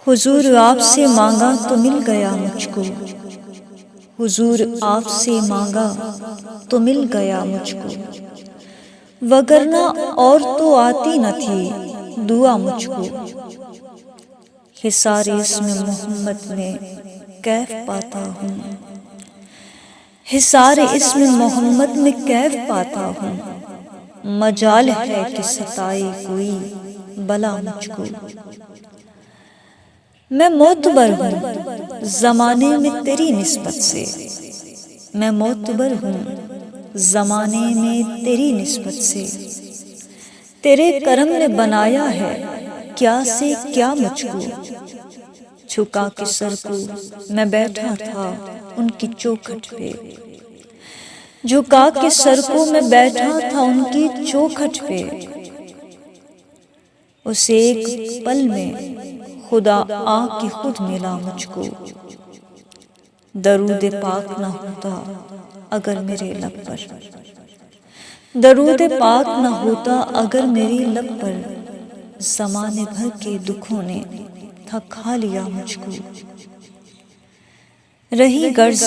حضور آپ سے مانگا تو مل گیا مجھ کو، حضور آپ سے مانگا تو مل گیا مجھ کو، وگرنہ اور تو آتی نہ تھی دعا مجھ کو۔ حصار اسم محمد میں کیف پاتا ہوں، حصار اسم محمد میں کیف پاتا ہوں، مجال ہے کہ ستائے کوئی بلا مجھ کو۔ میں معتبر ہوں زمانے میں تیری نسبت سے، میں معتبر ہوں زمانے میں تیری نسبت سے، تیرے کرم نے بنایا ہے کیا سے کیا مجھ کو۔ جھکا کے سر کو میں بیٹھا تھا ان کی چوکھٹ پہ، جھکا کے سر کو میں بیٹھا تھا ان کی چوکھٹ پہ، اس ایک پل میں خدا آ کے خود ملا مجھ کو۔ درود پاک نہ ہوتا اگر میرے لب پر، درود پاک نہ ہوتا اگر میری لب پر، زمانے بھر کے دکھوں نے تھکا لیا مجھ کو۔ رہی غرض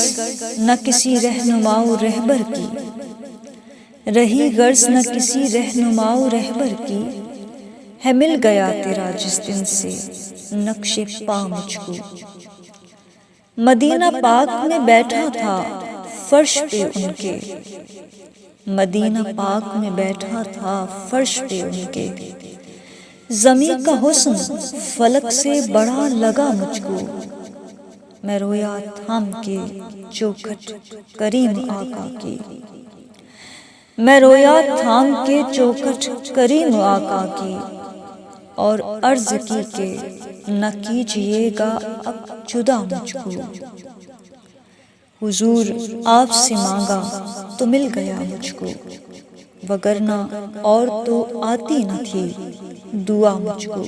نہ کسی رہنما و رہبر کی، رہی غرض نہ کسی رہنما و رہبر کی، ہے مل گیا تیرا جس دن سے نقش پا مجھ کو۔ مدینہ پاک میں بیٹھا تھا فرش پہ ان کے، مدینہ پاک میں بیٹھا تھا فرش پہ ان کے، زمین کا حسن فلک سے بڑا لگا مجھ کو۔ میں رویا تھام کے چوکھٹ کریم آقا کی، میں رویا تھام کے چوکھٹ کریم آقا کی، اور عرض کی کہ نہ کیجیے گا اب جدا مجھ کو۔ حضور آپ سے مانگا تو مل گیا مجھ کو، وگرنہ اور تو آتی نہ تھی دعا مجھ کو۔